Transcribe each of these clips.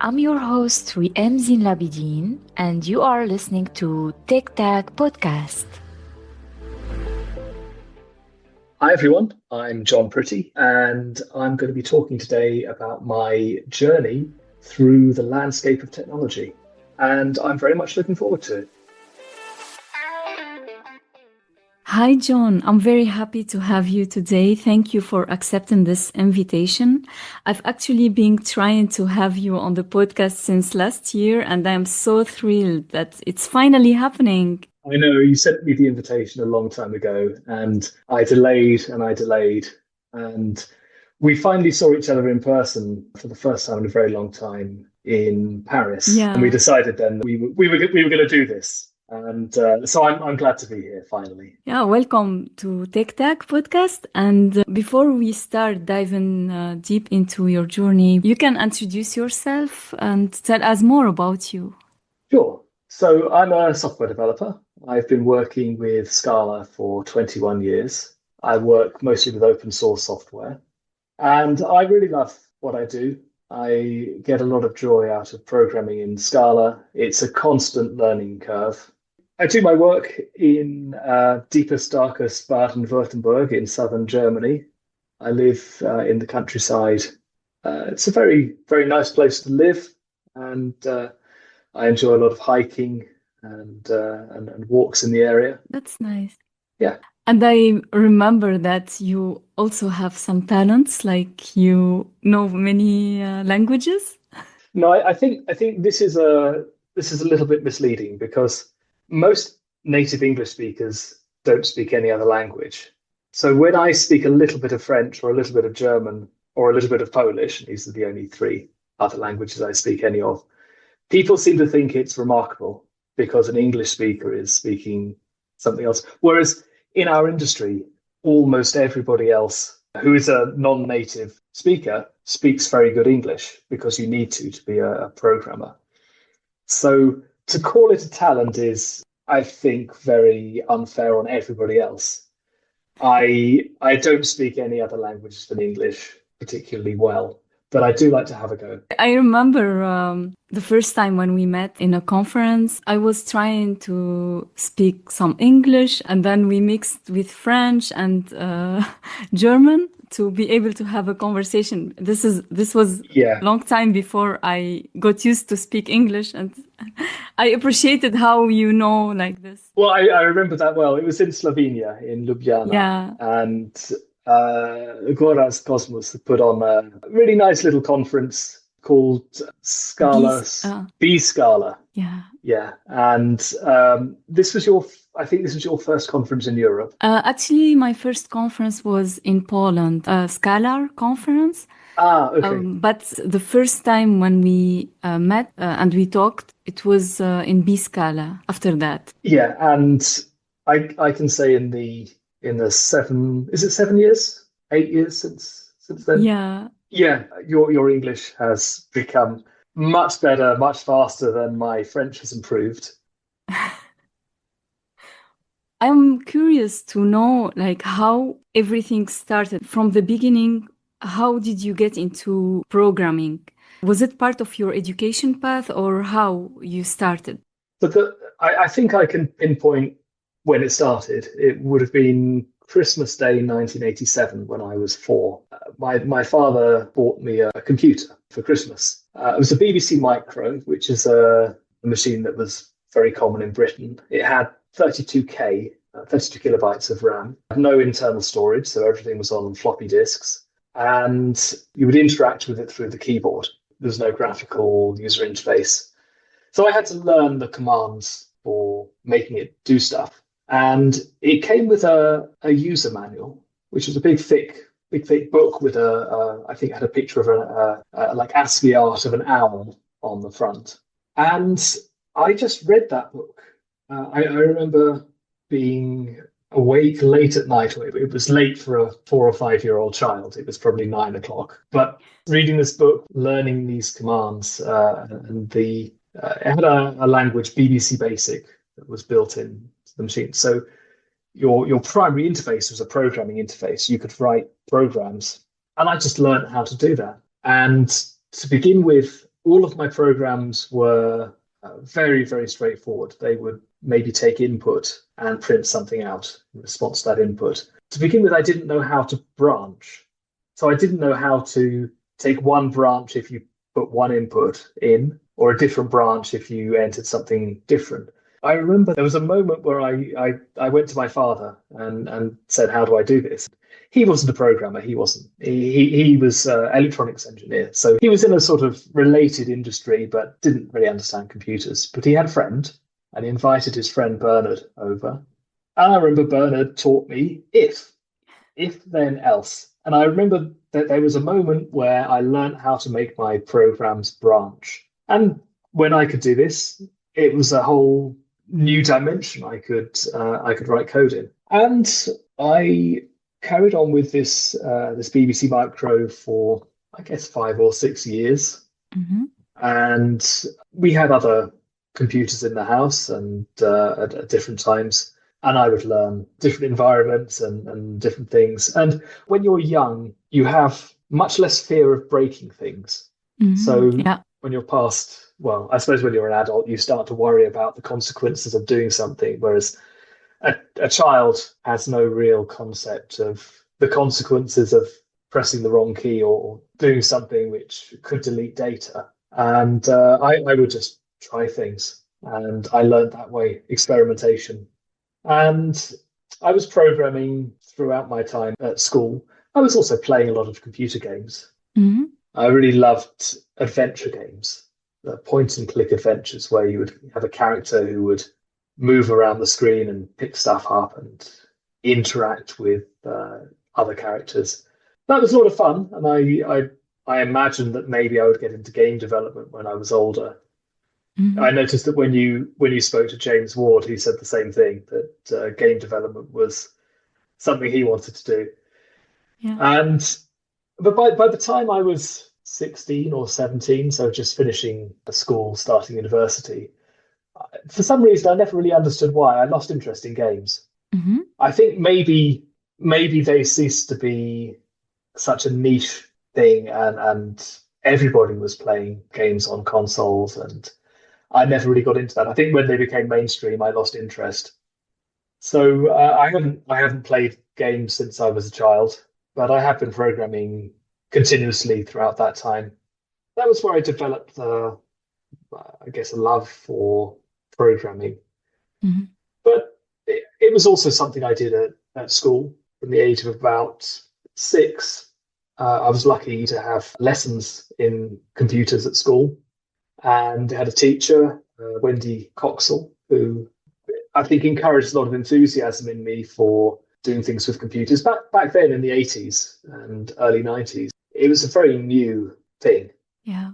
I'm your host, Riem Zin Labidin, and you are listening to Tech Tag Podcast. Hi everyone, I'm Jon Pretty, and I'm going to be talking today about my journey through the landscape of technology. And I'm very much looking forward to it. Hi, Jon. I'm very happy to have you today. Thank you for accepting this invitation. I've actually been trying to have you on the podcast since last year, and I'm so thrilled that it's finally happening. I know you sent me the invitation a long time ago, and I delayed and I delayed. And we finally saw each other in person for the first time in a very long time in Paris. Yeah. And we decided then that we were going to do this. And so I'm glad to be here finally. Yeah, welcome to Tech Tag Podcast. And before we start diving deep into your journey, you can introduce yourself and tell us more about you. Sure. So I'm a software developer. I've been working with Scala for 21 years. I work mostly with open source software, and I really love what I do. I get a lot of joy out of programming in Scala. It's a constant learning curve. I do my work in deepest, darkest Baden-Württemberg in southern Germany. I live in the countryside. It's a very, very nice place to live, and I enjoy a lot of hiking and walks in the area. That's nice. Yeah. And I remember that you also have some talents, like you know many languages. No, I think this is a little bit misleading because most native English speakers don't speak any other language. So when I speak a little bit of French or a little bit of German or a little bit of Polish, and these are the only three other languages I speak any of, people seem to think it's remarkable because an English speaker is speaking something else. Whereas in our industry, almost everybody else who is a non-native speaker speaks very good English because you need to be a programmer. So to call it a talent is, I think, very unfair on everybody else. I don't speak any other languages than English particularly well, but I do like to have a go. I remember the first time when we met in a conference, I was trying to speak some English, and then we mixed with French and German to be able to have a conversation. This was a long time before I got used to speak English, and I appreciated how you know like this. Well, I remember that well. It was in Slovenia, in Ljubljana. Yeah. And Goraz Cosmos put on a really nice little conference called Scala, B Scala. Yeah. Yeah. And this was I think this was your first conference in Europe. Actually, my first conference was in Poland, a Scala conference. Okay. But the first time when we met and we talked, it was in B Scala after that. Yeah. And I can say in the 7 years, 8 years since then? Yeah. Yeah, your English has become much better, much faster than my French has improved. I'm curious to know like how everything started from the beginning. How did you get into programming? Was it part of your education path or how you started? But I think I can pinpoint when it started. It would have been Christmas Day 1987 when I was 4. My father bought me a computer for Christmas. It was a BBC Micro, which is a machine that was very common in Britain. It had 32 kilobytes of RAM, no internal storage, so everything was on floppy disks, and you would interact with it through the keyboard. There was no graphical user interface. So I had to learn the commands for making it do stuff. And it came with a user manual, which was a big thick book with I think it had a picture of like ASCII art of an owl on the front. And I just read that book. I remember being awake late at night. It was late for a 4 or 5 year old child. It was probably 9 o'clock. But reading this book, learning these commands, and it had a language, BBC Basic, that was built in the machine. So your primary interface was a programming interface. You could write programs, and I just learned how to do that. And to begin with, all of my programs were very, very straightforward. They would maybe take input and print something out in response to that input. To begin with, I didn't know how to branch. So I didn't know how to take one branch if you put one input in, or a different branch if you entered something different. I remember there was a moment where I went to my father and said, how do I do this? He wasn't a programmer. He wasn't. He was an electronics engineer. So he was in a sort of related industry, but didn't really understand computers. But he had a friend, and he invited his friend Bernard over. And I remember Bernard taught me if then else. And I remember that there was a moment where I learned how to make my programs branch. And when I could do this, it was a whole new dimension I could write code in. And I carried on with this BBC Micro for, I guess, 5 or 6 years. Mm-hmm. And we had other computers in the house and at different times. And I would learn different environments and different things. And when you're young, you have much less fear of breaking things. Mm-hmm. So Yeah. when you're past, well, I suppose when you're an adult, you start to worry about the consequences of doing something, whereas a child has no real concept of the consequences of pressing the wrong key or doing something which could delete data. And I would just try things. And I learned that way, experimentation. And I was programming throughout my time at school. I was also playing a lot of computer games. Mm-hmm. I really loved adventure games, point and click adventures where you would have a character who would move around the screen and pick stuff up and interact with other characters. That was a lot of fun, and I imagined that maybe I would get into game development when I was older. Mm-hmm. I noticed that when you spoke to James Ward, he said the same thing, that game development was something he wanted to do. Yeah. But by the time I was 16 or 17, so just finishing school, starting university, for some reason I never really understood why I lost interest in games. Mm-hmm. I think maybe they ceased to be such a niche thing, and everybody was playing games on consoles, and I never really got into that. I think when they became mainstream, I lost interest. So I haven't played games since I was a child, but I have been programming continuously throughout that time. That was where I developed, I guess, a love for programming. Mm-hmm. But it was also something I did at school from the age of about 6. I was lucky to have lessons in computers at school, and had a teacher, Wendy Coxall, who I think encouraged a lot of enthusiasm in me for doing things with computers. Back then in the 80s and early 90s, it was a very new thing. Yeah.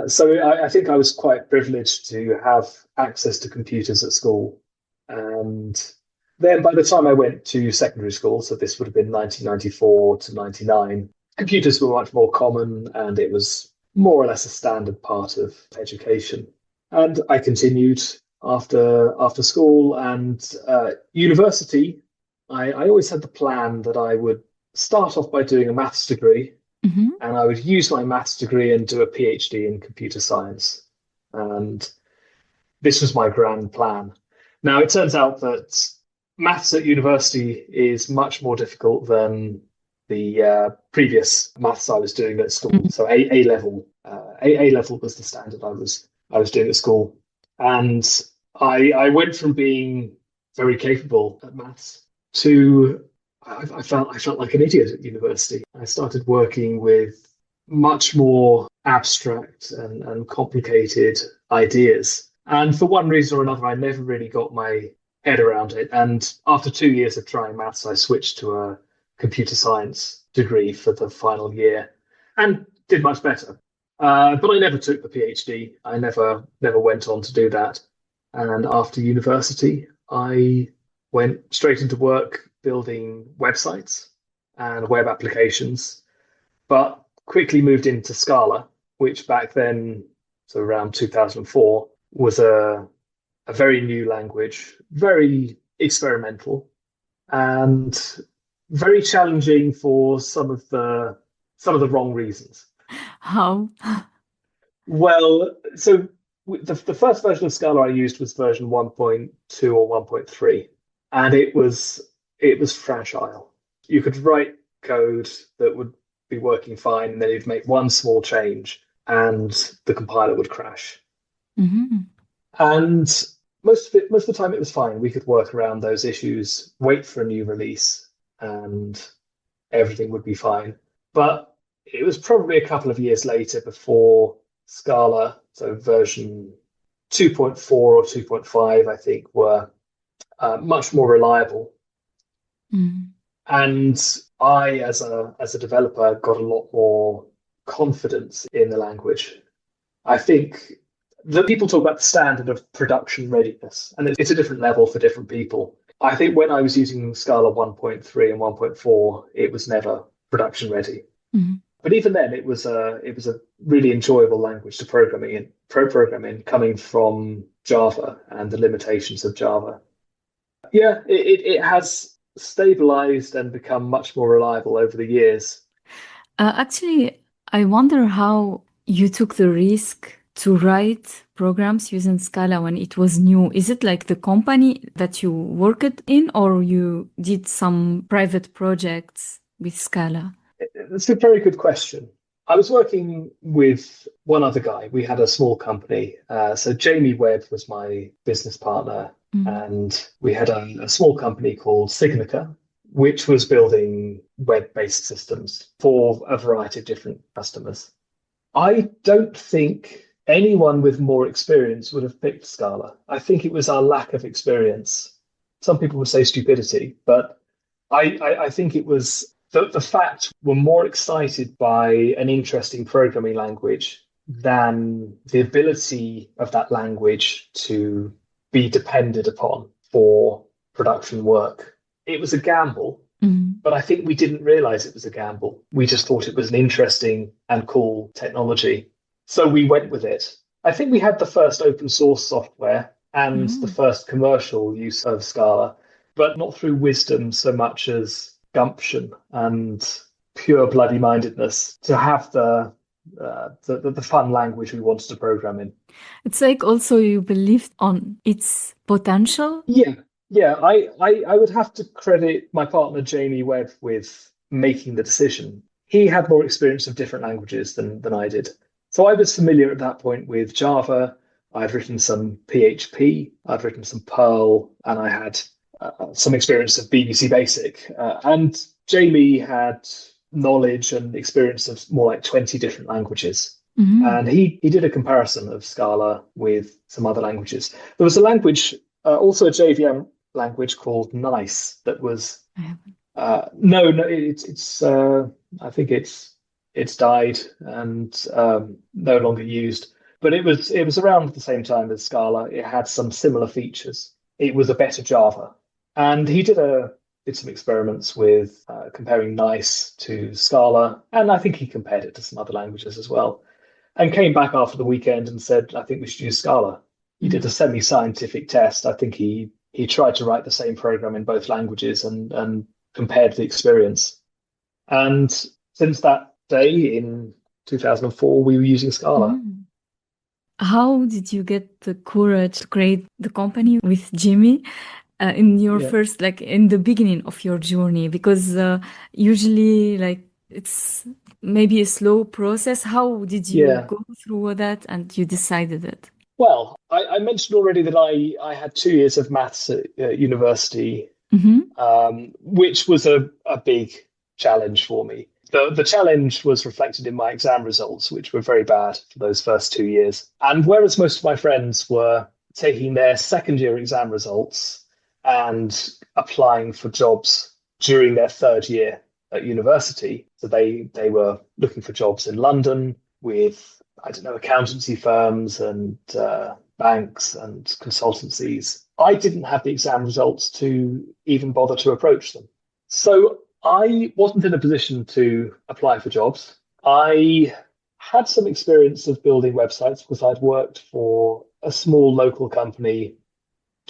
So I think I was quite privileged to have access to computers at school. And then by the time I went to secondary school, so this would have been 1994 to 99, computers were much more common, and it was more or less a standard part of education. And I continued after school and university. I always had the plan that I would start off by doing a maths degree, Mm-hmm. and I would use my maths degree and do a PhD in computer science. And this was my grand plan. Now, it turns out that maths at university is much more difficult than the previous maths I was doing at school. So A level was the standard I was doing at school, and I went from being very capable at maths to I felt like an idiot at university. I started working with much more abstract and complicated ideas, and for one reason or another, I never really got my head around it. And after 2 years of trying maths, I switched to a computer science degree for the final year and did much better. But I never took the PhD. I never went on to do that. And after university, I went straight into work building websites and web applications, but quickly moved into Scala, which back then, so around 2004, was a very new language, very experimental, and very challenging for some of the wrong reasons. How? Well, so the first version of Scala I used was version 1.2 or 1.3, and it was fragile. You could write code that would be working fine, and then you'd make one small change, and the compiler would crash. Mm-hmm. And most of the time, it was fine. We could work around those issues, wait for a new release, and everything would be fine. But it was probably a couple of years later before Scala, so version 2.4 or 2.5, I think, were much more reliable. Mm. And I, as a developer, got a lot more confidence in the language. I think that people talk about the standard of production readiness, and it's a different level for different people. I think when I was using Scala 1.3 and 1.4, it was never production ready. Mm-hmm. But even then, it was a really enjoyable language to program in, coming from Java and the limitations of Java. Yeah, it has stabilized and become much more reliable over the years. Actually, I wonder how you took the risk to write programs using Scala when it was new. Is it like the company that you worked in, or you did some private projects with Scala? It's a very good question. I was working with one other guy. We had a small company. So Jamie Webb was my business partner, and we had a small company called Signica, which was building web-based systems for a variety of different customers. I don't think anyone with more experience would have picked Scala. I think it was our lack of experience. Some people would say stupidity, but I think it was the fact we're more excited by an interesting programming language than the ability of that language to be depended upon for production work. It was a gamble, but I think we didn't realize it was a gamble. We just thought it was an interesting and cool technology. So we went with it. I think we had the first open source software and the first commercial use of Scala, but not through wisdom so much as gumption and pure bloody mindedness to have the fun language we wanted to program in. It's like also you believed on its potential. Yeah, I would have to credit my partner Jamie Webb with making the decision. He had more experience of different languages than I did. So I was familiar at that point with Java. I'd written some PHP, I'd written some Perl, and I had some experience of BBC Basic. And Jamie had knowledge and experience of more like 20 different languages. And he did a comparison of Scala with some other languages. There was a language, also a JVM language called Nice that was it's I think it's died and no longer used. But it was around the same time as Scala. It had some similar features. It was a better Java. And he did some experiments with comparing Nice to Scala, and I think he compared it to some other languages as well, and came back after the weekend and said, I think we should use Scala. He did a semi-scientific test. I think he tried to write the same program in both languages and compared the experience. And since that day in 2004, we were using Scala. How did you get the courage to create the company with Jimmy? In your first, like in the beginning of your journey, because usually like it's maybe a slow process. How did you go through that and you decided it? Well, I mentioned already that I had 2 years of maths at university, which was a big challenge for me. The challenge was reflected in my exam results, which were very bad for those first 2 years. And whereas most of my friends were taking their second year exam results and applying for jobs during their third year at university. So they were looking for jobs in London with, I don't know, accountancy firms and banks and consultancies. I didn't have the exam results to even bother to approach them. So I wasn't in a position to apply for jobs. I had some experience of building websites because I'd worked for a small local company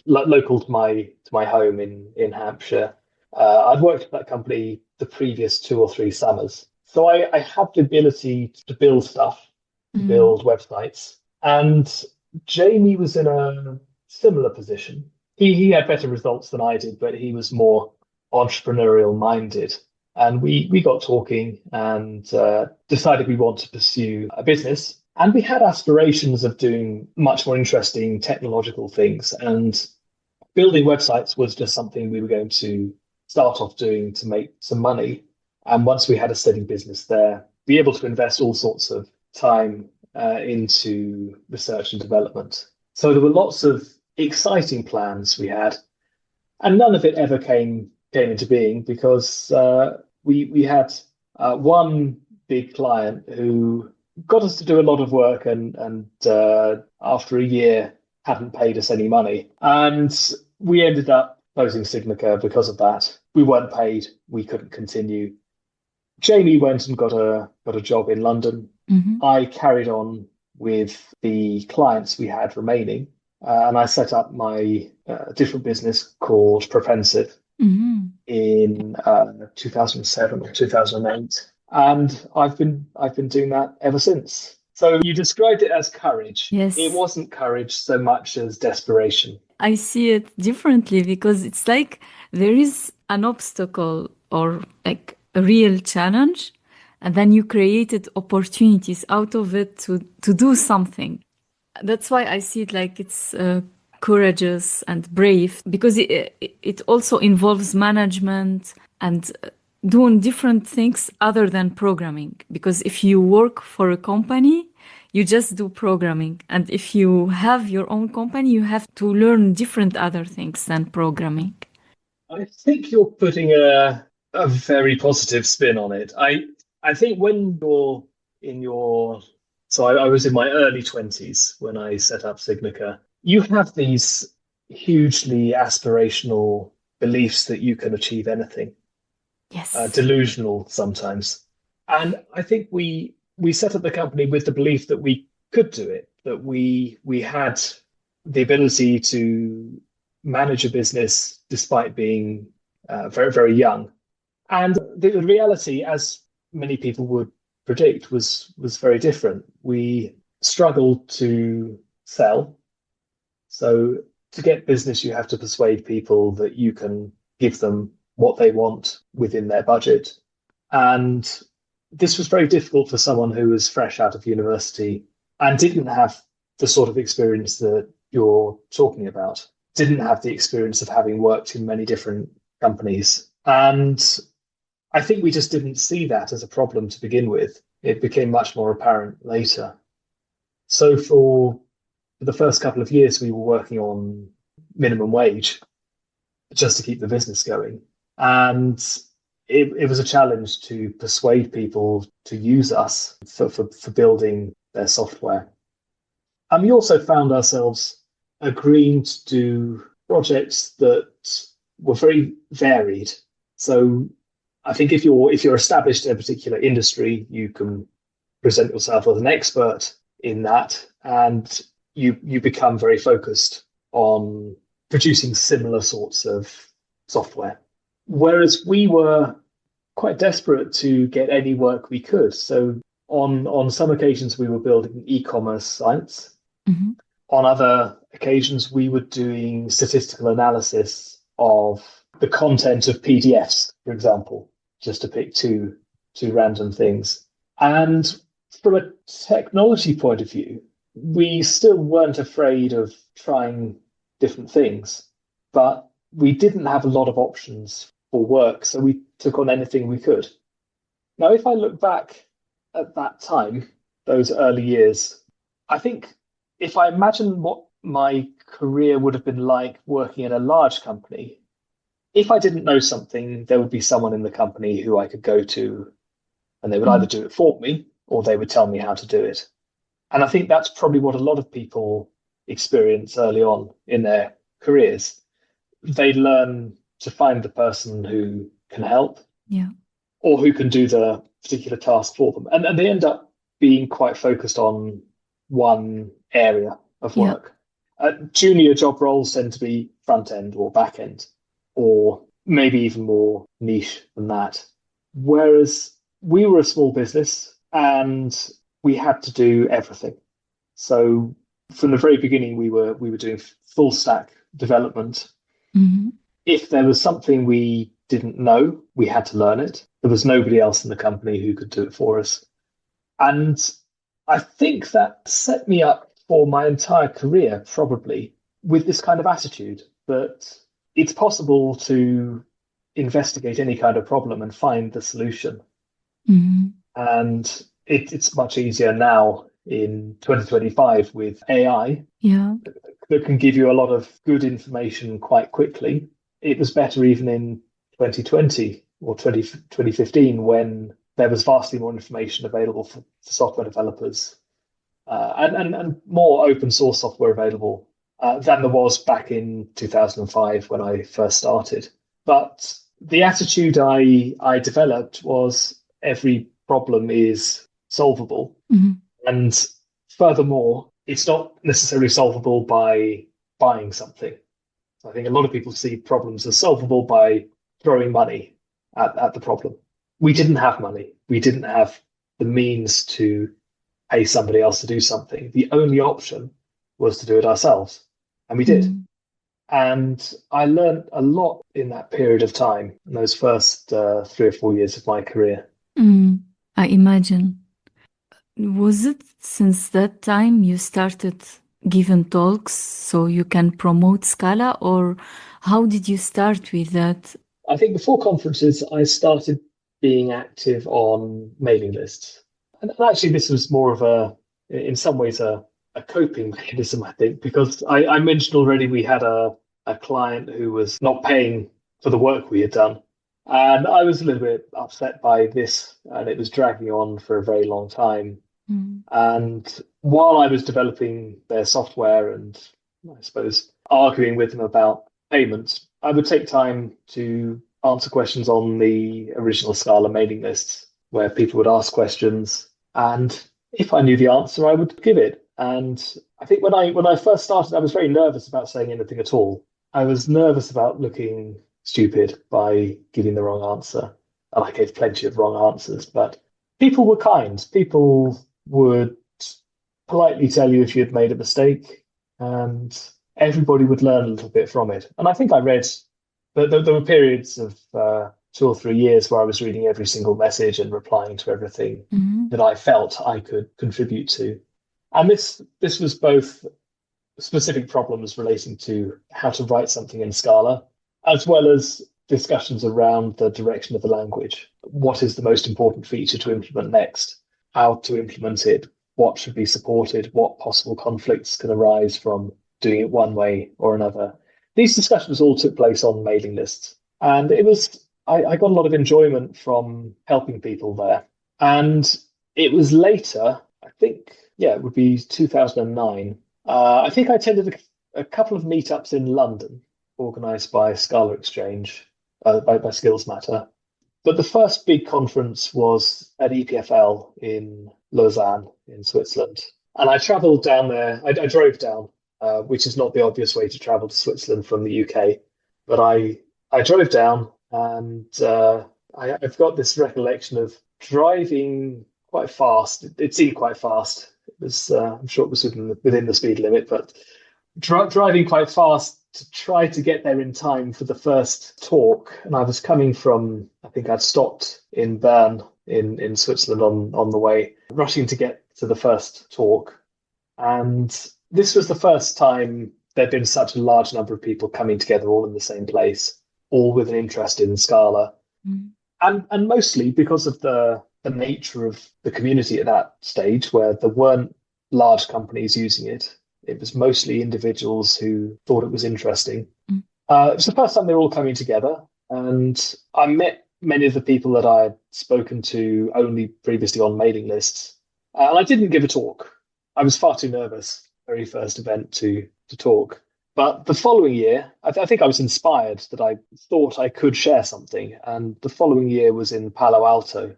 local to my home in Hampshire. I'd worked at that company the previous 2 or 3 summers. So I had the ability to build stuff. to build websites. And Jamie was in a similar position. He had better results than I did, but he was more entrepreneurial minded. And we got talking and decided we want to pursue a business. And we had aspirations of doing much more interesting technological things. And building websites was just something we were going to start off doing to make some money. And once we had a steady business there, be able to invest all sorts of time into research and development. So there were lots of exciting plans we had, and none of it ever came into being because we had one big client who got us to do a lot of work and after a year hadn't paid us any money. And we ended up closing Signica because of that. We weren't paid. We couldn't continue. Jamie went and got a job in London. I carried on with the clients we had remaining. And I set up my different business called Propensive in 2007 or 2008. And I've been doing that ever since. So you described it as courage. Yes. It wasn't courage so much as desperation. I see it differently because it's like there is an obstacle or like a real challenge, and then you created opportunities out of it to do something. That's why I see it like it's courageous and brave, because it also involves management and doing different things other than programming. Because if you work for a company, you just do programming. And if you have your own company, you have to learn different other things than programming. I think you're putting a very positive spin on it. I think when you're in your... So I was in my early 20s when I set up Signica. You have these hugely aspirational beliefs that you can achieve anything. Yes. Delusional sometimes. And I think we set up the company with the belief that we could do it, that we had the ability to manage a business despite being very, very young. And the reality, as many people would predict, was very different. We struggled to sell. So to get business, you have to persuade people that you can give them what they want within their budget. And this was very difficult for someone who was fresh out of university and didn't have the sort of experience that you're talking about, didn't have the experience of having worked in many different companies. And I think we just didn't see that as a problem to begin with. It became much more apparent later. So for the first couple of years, we were working on minimum wage just to keep the business going. And it was a challenge to persuade people to use us for building their software. And we also found ourselves agreeing to do projects that were very varied. So I think if you're established in a particular industry, you can present yourself as an expert in that, and you become very focused on producing similar sorts of software. Whereas we were quite desperate to get any work we could. So on some occasions, we were building e-commerce sites. Mm-hmm. On other occasions, we were doing statistical analysis of the content of PDFs, for example, just to pick two random things. And from a technology point of view, we still weren't afraid of trying different things, but we didn't have a lot of options for work, so we took on anything we could. Now, if I look back at that time, those early years, I think if I imagine what my career would have been like working in a large company, if I didn't know something, there would be someone in the company who I could go to, and they would either do it for me or they would tell me how to do it. And I think that's probably what a lot of people experience early on in their careers. They learn to find the person who can help, or who can do the particular task for them. And they end up being quite focused on one area of work. Junior job roles tend to be front end or back end, or maybe even more niche than that. Whereas we were a small business and we had to do everything. So from the very beginning, we were doing full stack development. Mm-hmm. If there was something we didn't know, we had to learn it. There was nobody else in the company who could do it for us. And I think that set me up for my entire career, probably, with this kind of attitude that it's possible to investigate any kind of problem and find the solution. Mm-hmm. And it's much easier now in 2025 with AI Yeah. that can give you a lot of good information quite quickly. It was better even in 2020 or 2015 when there was vastly more information available for software developers and more open source software available than there was back in 2005 when I first started. But the attitude I developed was every problem is solvable. Mm-hmm. And furthermore, it's not necessarily solvable by buying something. I think a lot of people see problems as solvable by throwing money at the problem. We didn't have money. We didn't have the means to pay somebody else to do something. The only option was to do it ourselves. And we did. Mm-hmm. And I learned a lot in that period of time, in those first 3 or 4 years of my career. I imagine. Was it since that time you started giving talks so you can promote Scala, or how did you start with that? I think before conferences, I started being active on mailing lists. And actually, this was more of in some ways, a coping mechanism, I think, because I mentioned already we had a client who was not paying for the work we had done. And I was a little bit upset by this, and it was dragging on for a very long time. Mm. And while I was developing their software and I suppose arguing with them about payments, I would take time to answer questions on the original Scala mailing lists where people would ask questions. And if I knew the answer, I would give it. And I think when I first started, I was very nervous about saying anything at all. I was nervous about looking stupid by giving the wrong answer. And I gave plenty of wrong answers, but people were kind. People would politely tell you if you had made a mistake, and everybody would learn a little bit from it. And I think I read, but there were periods of 2 or 3 years where I was reading every single message and replying to everything that I felt I could contribute to. And this was both specific problems relating to how to write something in Scala, as well as discussions around the direction of the language. What is the most important feature to implement next? How to implement it? What should be supported? What possible conflicts can arise from doing it one way or another? These discussions all took place on mailing lists. And I got a lot of enjoyment from helping people there. And it was later, I think, it would be 2009. I think I attended a couple of meetups in London, organised by Scala Exchange, by Skills Matter. But the first big conference was at EPFL in Lausanne in Switzerland. And I travelled down there. I drove down, which is not the obvious way to travel to Switzerland from the UK. But I drove down, and I've got this recollection of driving quite fast. It seemed quite fast. It was, I'm sure it was within the speed limit, but driving quite fast to try to get there in time for the first talk. And I was coming from, I think I'd stopped in Bern in Switzerland on the way, rushing to get to the first talk. And this was the first time there'd been such a large number of people coming together all in the same place, all with an interest in Scala. And mostly because of the nature of the community at that stage, where there weren't large companies using it. It was mostly individuals who thought it was interesting. It was the first time they were all coming together, and I met many of the people that I had spoken to only previously on mailing lists. And I didn't give a talk. I was far too nervous, very first event to talk. But the following year, I think I was inspired that I thought I could share something. And the following year was in Palo Alto.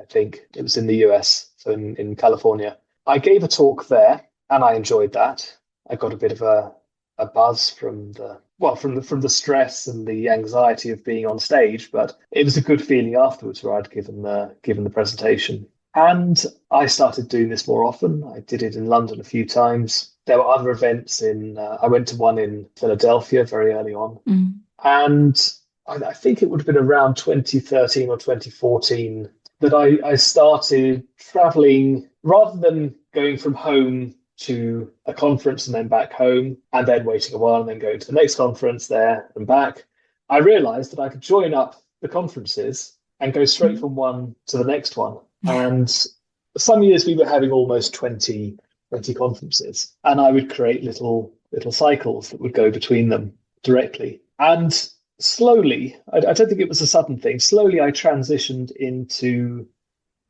I think it was in the US, so in California. I gave a talk there, and I enjoyed that. I got a bit of a buzz from the stress and the anxiety of being on stage, but it was a good feeling afterwards where I'd given the presentation. And I started doing this more often. I did it in London a few times. There were other events I went to one in Philadelphia very early on. And I think it would have been around 2013 or 2014 that I started traveling rather than going from home to a conference and then back home and then waiting a while and then going to the next conference there and back. I realized that I could join up the conferences and go straight from one to the next one. And some years we were having almost 20 conferences, and I would create little cycles that would go between them directly. And slowly, I don't think it was a sudden thing, slowly I transitioned into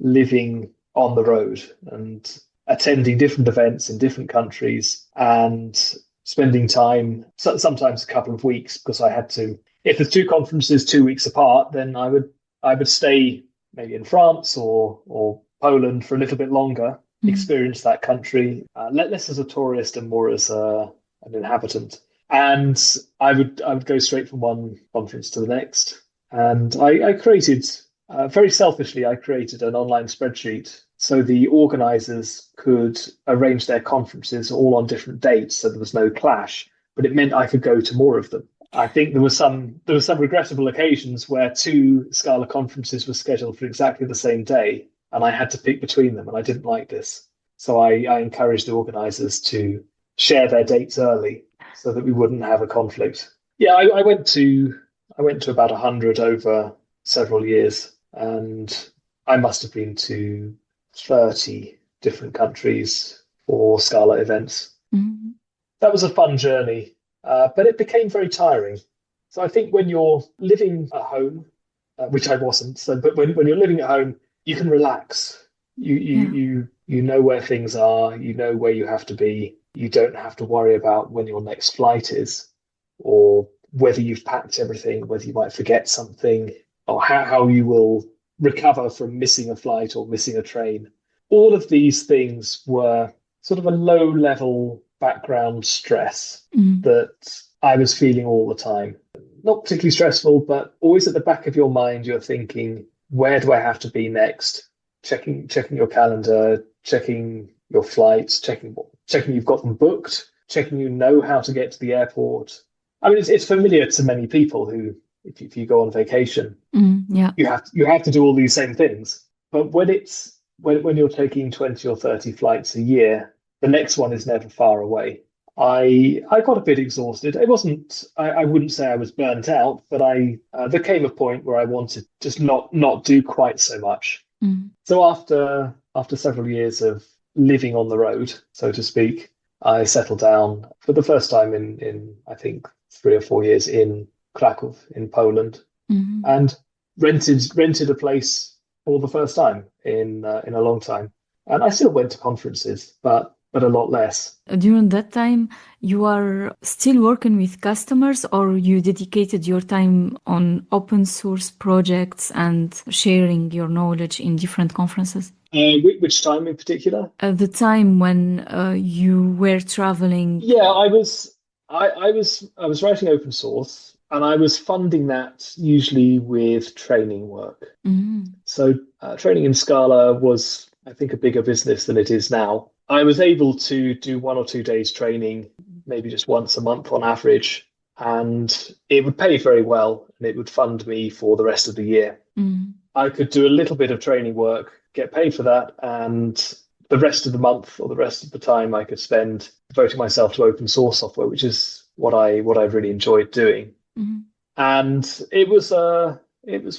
living on the road and attending different events in different countries and spending time, sometimes a couple of weeks, because I had to, if there's two conferences 2 weeks apart, then I would stay maybe in France or Poland for a little bit longer, experience that country, less as a tourist and more as an inhabitant. And I would go straight from one conference to the next. And I created, very selfishly, I created an online spreadsheet so the organizers could arrange their conferences all on different dates, so there was no clash, but it meant I could go to more of them. I think there were some regrettable occasions where 2 Scala conferences were scheduled for exactly the same day, and I had to pick between them, and I didn't like this. So I encouraged the organizers to share their dates early so that we wouldn't have a conflict. Yeah, I went to about 100 over several years, and I must have been to 30 different countries for Scala events. That was a fun journey, but it became very tiring. So I think when you're living at home, which I wasn't, but when you're living at home, you can relax. You know where things are, you know where you have to be. You don't have to worry about when your next flight is, or whether you've packed everything, whether you might forget something, or how you will recover from missing a flight or missing a train. All of these things were sort of a low-level background stress that I was feeling all the time. Not particularly stressful, but always at the back of your mind, you're thinking, where do I have to be next? Checking your calendar, checking your flights, checking you've got them booked, checking you know how to get to the airport. I mean, it's familiar to many people who, if you go on vacation, you have to do all these same things. But when you're taking 20 or 30 flights a year, the next one is never far away. I got a bit exhausted. It wasn't, I wouldn't say I was burnt out, but there came a point where I wanted to just not do quite so much. So after several years of living on the road, so to speak, I settled down for the first time in I think 3 or 4 years in Krakow in Poland, and rented a place for the first time in a long time. And I still went to conferences, but a lot less. During that time, you are still working with customers, or you dedicated your time on open source projects and sharing your knowledge in different conferences? Which time in particular? The time when you were traveling. Yeah, I was writing open source, and I was funding that usually with training work. So training in Scala was, I think, a bigger business than it is now. I was able to do 1 or 2 days training, maybe just once a month on average, and it would pay very well, and it would fund me for the rest of the year. I could do a little bit of training work, get paid for that, and the rest of the month or the rest of the time I could spend devoting myself to open source software, which is what I really enjoyed doing. And it was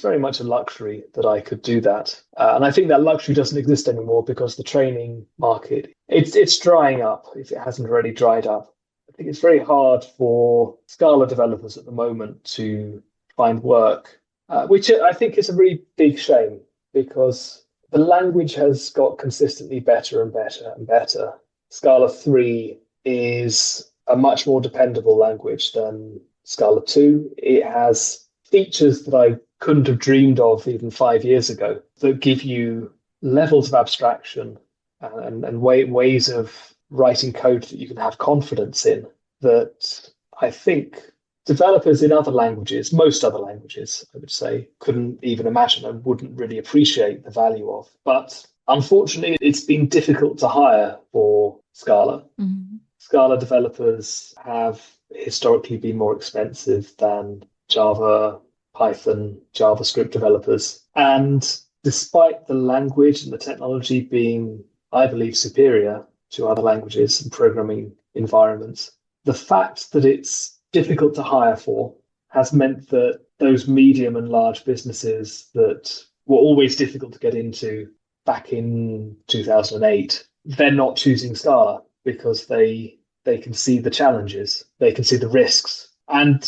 very much a luxury that I could do that. And I think that luxury doesn't exist anymore because the training market, it's drying up if it hasn't already dried up. I think it's very hard for Scala developers at the moment to find work, which I think is a really big shame because the language has got consistently better and better and better. Scala 3 is a much more dependable language than Scala 2. It has features that I couldn't have dreamed of even 5 years ago that give you levels of abstraction and ways of writing code that you can have confidence in that I think developers in other languages, most other languages, I would say, couldn't even imagine and wouldn't really appreciate the value of. But Unfortunately, it's been difficult to hire for Scala. Mhm. Scala developers have historically been more expensive than Java, Python, JavaScript developers. And despite the language and the technology being, I believe, superior to other languages and programming environments, the fact that it's difficult to hire for has meant that those medium and large businesses that were always difficult to get into back in 2008, they're not choosing Scala because they can see the challenges, they can see the risks. And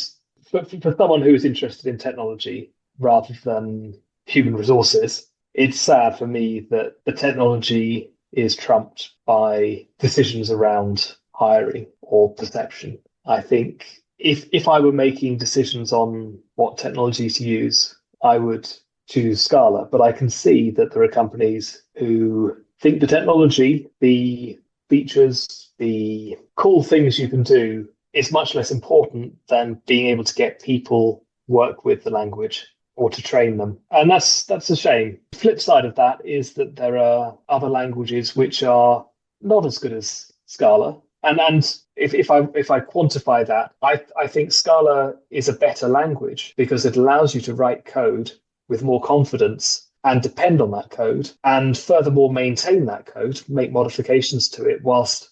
for someone who is interested in technology rather than human resources, it's sad for me that the technology is trumped by decisions around hiring or perception. I think if I were making decisions on what technology to use, I would choose Scala. But I can see that there are companies who think the technology, the features, the cool things you can do is much less important than being able to get people work with the language or to train them. And that's a shame. The flip side of that is that there are other languages which are not as good as Scala. And if I quantify that, I think Scala is a better language because it allows you to write code with more confidence and depend on that code, and furthermore maintain that code, make modifications to it whilst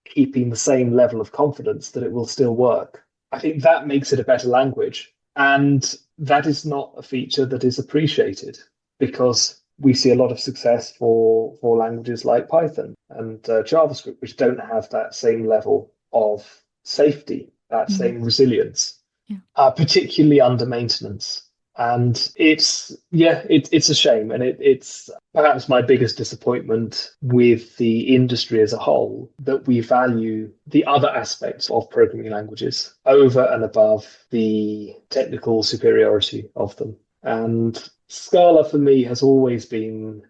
keeping the same level of confidence that it will still work. I think that makes it a better language. And that is not a feature that is appreciated because we see a lot of success for languages like Python and JavaScript, which don't have that same level of safety, that same resilience, particularly under maintenance. And it's a shame. And it's perhaps my biggest disappointment with the industry as a whole, that we value the other aspects of programming languages over and above the technical superiority of them. And Scala for me has always been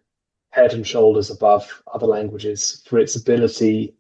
head and shoulders above other languages for its ability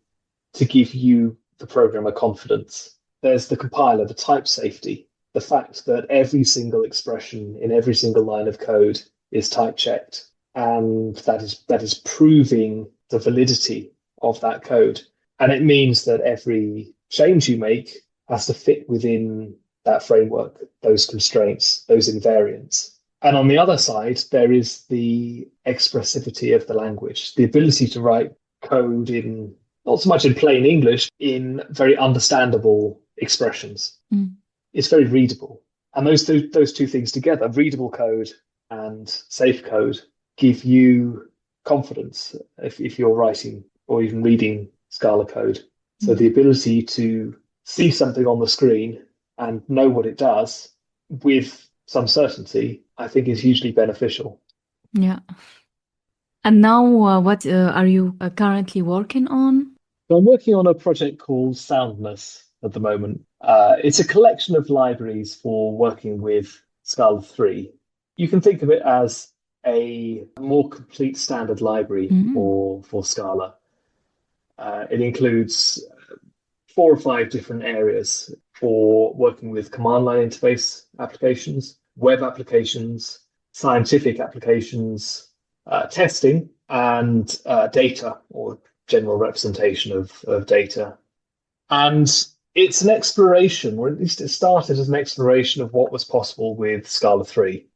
to give you, the programmer, confidence. There's the compiler, the type safety, the fact that every single expression in every single line of code is type checked, and that is proving the validity of that code. And it means that every change you make has to fit within that framework, those constraints, those invariants. And on the other side, there is the expressivity of the language, the ability to write code in, not so much in plain English, in very understandable expressions. It's very readable. And those two things together, readable code and safe code, give you confidence if you're writing or even reading Scala code. So the ability to see something on the screen and know what it does with some certainty, I think is hugely beneficial. Yeah. And now what are you currently working on? So I'm working on a project called Soundness at the moment. It's a collection of libraries for working with Scala 3. You can think of it as a more complete standard library for Scala. It includes 4 or 5 different areas for working with command line interface applications, web applications, scientific applications, testing, and data or general representation of data. And it's an exploration, or at least it started as an exploration of what was possible with Scala 3.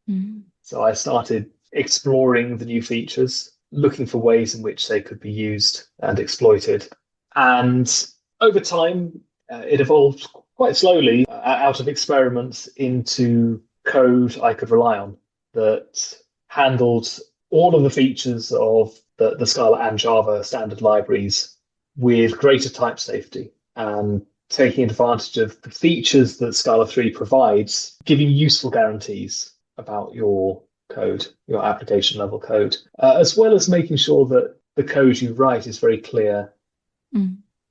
So I started exploring the new features, looking for ways in which they could be used and exploited. And over time, it evolved quite slowly out of experiments into code I could rely on that handled all of the features of the Scala and Java standard libraries with greater type safety and taking advantage of the features that Scala 3 provides, giving useful guarantees about your code, your application level code, as well as making sure that the code you write is very clear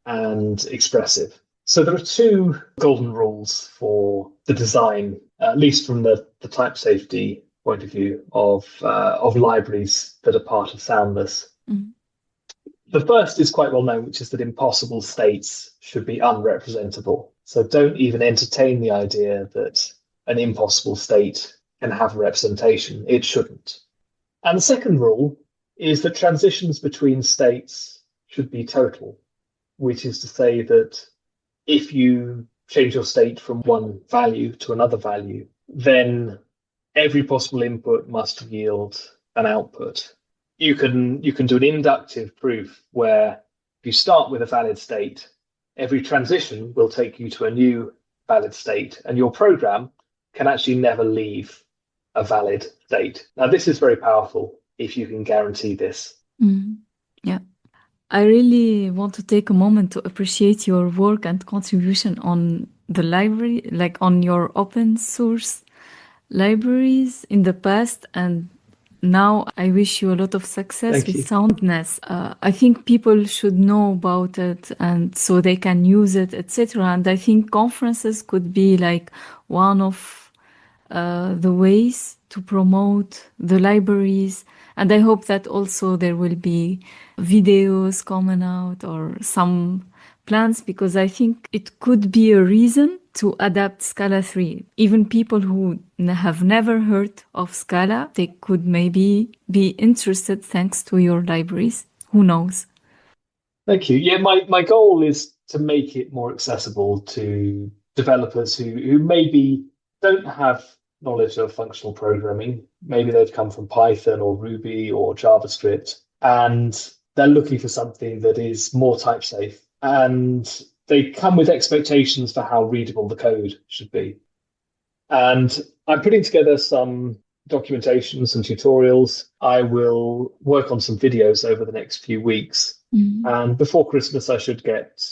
and expressive. So there are 2 golden rules for the design, at least from the type safety point of view of libraries that are part of Soundness. The first is quite well known, which is that impossible states should be unrepresentable. So don't even entertain the idea that an impossible state can have a representation. It shouldn't. And the second rule is that transitions between states should be total, which is to say that if you change your state from one value to another value, then every possible input must yield an output. You can do an inductive proof where if you start with a valid state, every transition will take you to a new valid state, and your program can actually never leave a valid state. Now, this is very powerful if you can guarantee this. Yeah. I really want to take a moment to appreciate your work and contribution on the library, like on your open source libraries in the past, and now I wish you a lot of success Thank with you. Soundness. I think people should know about it and so they can use it, etc. And I think conferences could be like one of the ways to promote the libraries. And I hope that also there will be videos coming out or some plans, because I think it could be a reason to adapt Scala 3. Even people who have never heard of Scala, they could maybe be interested thanks to your libraries. Who knows? Thank you. Yeah, my goal is to make it more accessible to developers who maybe don't have knowledge of functional programming. Maybe they've come from Python or Ruby or JavaScript, and they're looking for something that is more type safe. And they come with expectations for how readable the code should be. And I'm putting together some documentations and tutorials. I will work on some videos over the next few weeks. And before Christmas, I should get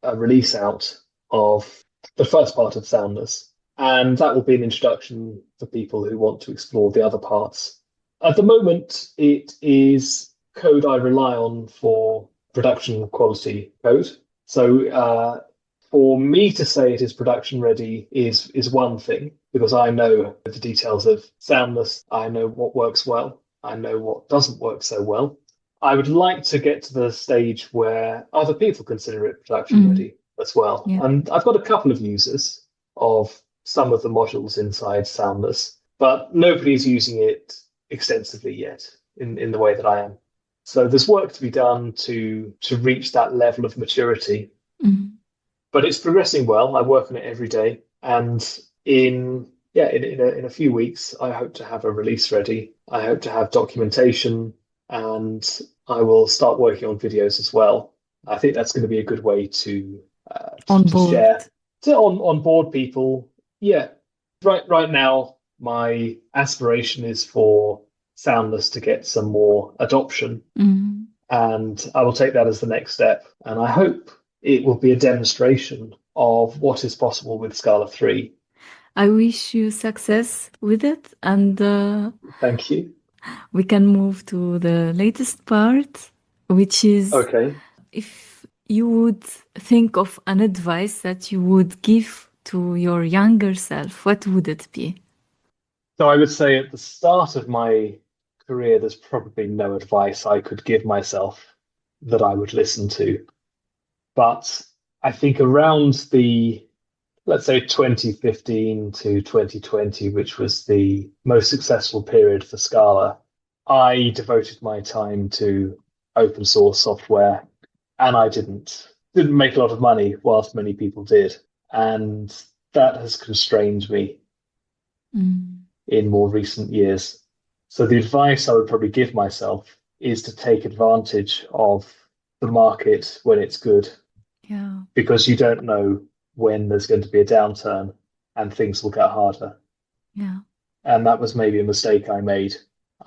a release out of the first part of Soundness. And that will be an introduction for people who want to explore the other parts. At the moment, it is code I rely on for production quality code. So for me to say it is production ready is one thing, because I know the details of Soundness. I know what works well. I know what doesn't work so well. I would like to get to the stage where other people consider it production ready as well. Yeah. And I've got a couple of users of some of the modules inside Soundness, but nobody's using it extensively yet in the way that I am. So there's work to be done to reach that level of maturity. But it's progressing well. I work on it every day, and in a few weeks, I hope to have a release ready. I hope to have documentation, and I will start working on videos as well. I think that's going to be a good way to share, to onboard people. Yeah, right now, my aspiration is for Soundness to get some more adoption, and I will take that as the next step. And I hope it will be a demonstration of what is possible with Scala 3. I wish you success with it, and thank you. We can move to the latest part, which is if you would think of an advice that you would give to your younger self, what would it be? So I would say at the start of my career, there's probably no advice I could give myself that I would listen to. But I think around let's say 2015 to 2020, which was the most successful period for Scala, I devoted my time to open source software, and I didn't make a lot of money whilst many people did. And that has constrained me in more recent years. So the advice I would probably give myself is to take advantage of the market when it's good. Yeah. Because you don't know when there's going to be a downturn and things will get harder. Yeah. And that was maybe a mistake I made.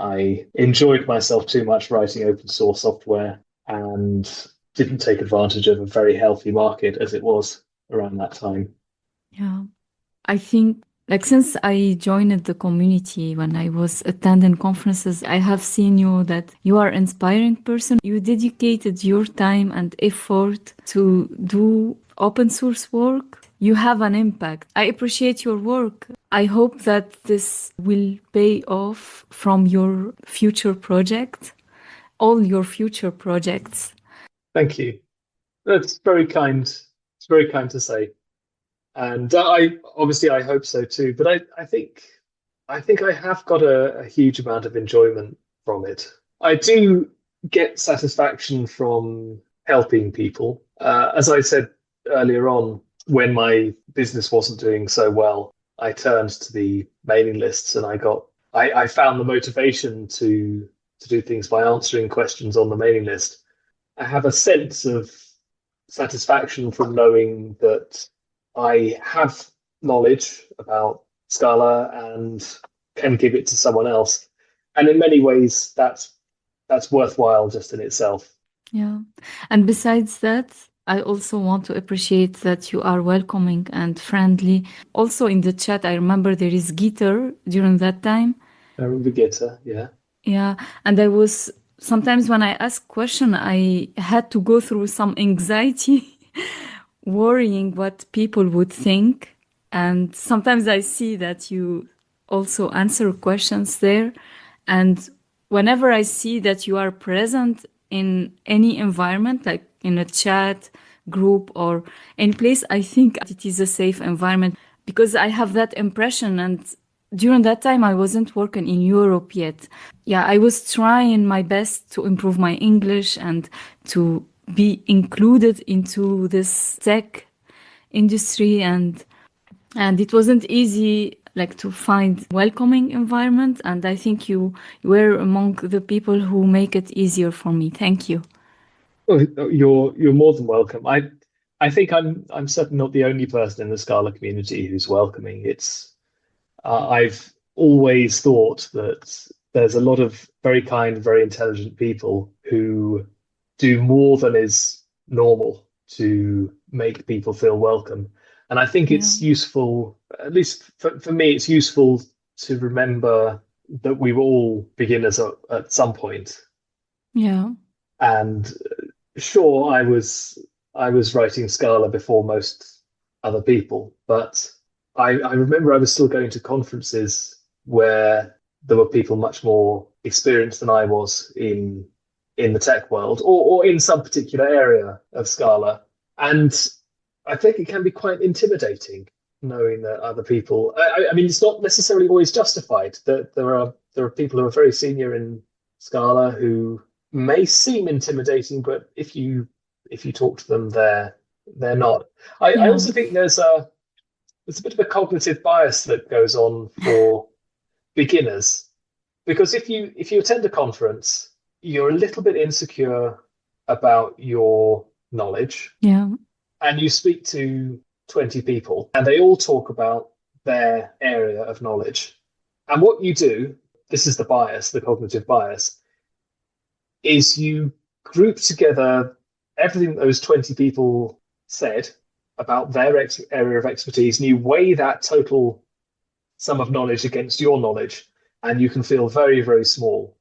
I enjoyed myself too much writing open source software and didn't take advantage of a very healthy market as it was around that time. Yeah. I think since I joined the community when I was attending conferences, I have seen that you are an inspiring person. You dedicated your time and effort to do open source work. You have an impact. I appreciate your work. I hope that this will pay off from your future project, all your future projects. Thank you. That's very kind. It's very kind to say. And I hope so too. But I think I have got a huge amount of enjoyment from it. I do get satisfaction from helping people. As I said earlier on, when my business wasn't doing so well, I turned to the mailing lists and I found the motivation to do things by answering questions on the mailing list. I have a sense of satisfaction from knowing that I have knowledge about Scala and can give it to someone else. And in many ways, that's worthwhile just in itself. Yeah. And besides that, I also want to appreciate that you are welcoming and friendly. Also in the chat, I remember there is Gitter during that time. I remember Gitter, yeah. Yeah. And I was sometimes when I ask question, I had to go through some anxiety, worrying what people would think. And sometimes I see that you also answer questions there. And whenever I see that you are present in any environment, like in a chat group or any place, I think it is a safe environment because I have that impression. And during that time, I wasn't working in Europe yet. Yeah, I was trying my best to improve my English and to be included into this tech industry. And it wasn't easy like to find welcoming environment. And I think you were among the people who make it easier for me. Thank you. Oh, you're more than welcome. I think I'm certainly not the only person in the Scala community who's welcoming. I've always thought that there's a lot of very kind, very intelligent people who do more than is normal to make people feel welcome. And I think it's useful, at least for me, it's useful to remember that we were all beginners at some point. Yeah. And sure, I was writing Scala before most other people, but I remember I was still going to conferences where there were people much more experienced than I was in the tech world or in some particular area of Scala. And I think it can be quite intimidating knowing that other people, I mean, it's not necessarily always justified that there are people who are very senior in Scala who may seem intimidating, but if you talk to them, they're not. I also think there's a bit of a cognitive bias that goes on for beginners, because if you attend a conference, you're a little bit insecure about your knowledge. Yeah. And you speak to 20 people and they all talk about their area of knowledge. And what you do, this is the bias, the cognitive bias, is you group together everything those 20 people said about their area of expertise, and you weigh that total sum of knowledge against your knowledge, and you can feel very, very small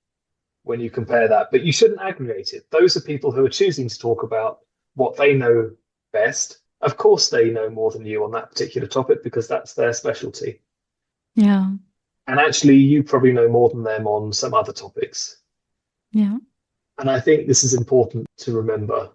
when you compare that. But you shouldn't aggregate it. Those are people who are choosing to talk about what they know best. Of course, they know more than you on that particular topic because that's their specialty. Yeah. And actually, you probably know more than them on some other topics. Yeah. And I think this is important to remember.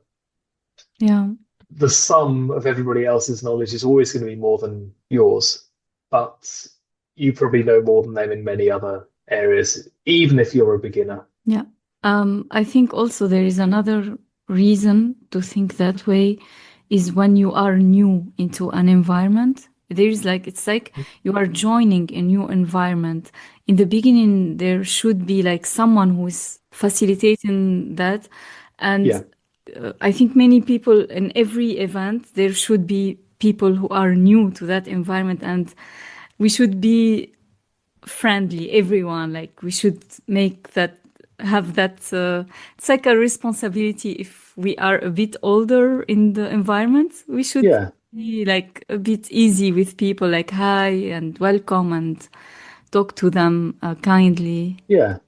Yeah. The sum of everybody else's knowledge is always going to be more than yours, but you probably know more than them in many other areas, even if you're a beginner. Yeah. I think also there is another reason to think that way is when you are new into an environment. It's like you are joining a new environment. In the beginning, there should be like someone who is facilitating that. And I think many people in every event, there should be people who are new to that environment, and we should be friendly, everyone. Like we should have that, it's like a responsibility. If we are a bit older in the environment, we should be like a bit easy with people, like hi and welcome and talk to them kindly. Yeah.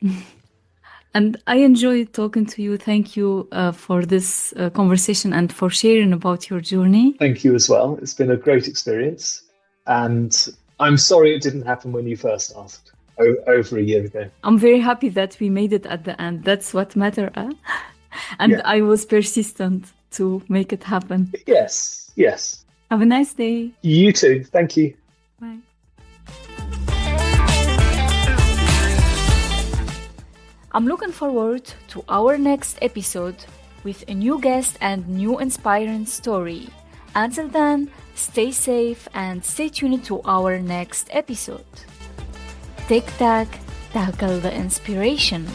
And I enjoyed talking to you. Thank you for this conversation and for sharing about your journey. Thank you as well. It's been a great experience. And I'm sorry it didn't happen when you first asked over a year ago. I'm very happy that we made it at the end. That's what matters. And I was persistent to make it happen. Yes, yes. Have a nice day. You too. Thank you. Bye. I'm looking forward to our next episode with a new guest and new inspiring story. Until then, stay safe and stay tuned to our next episode. Tic Tac, tackle the inspiration.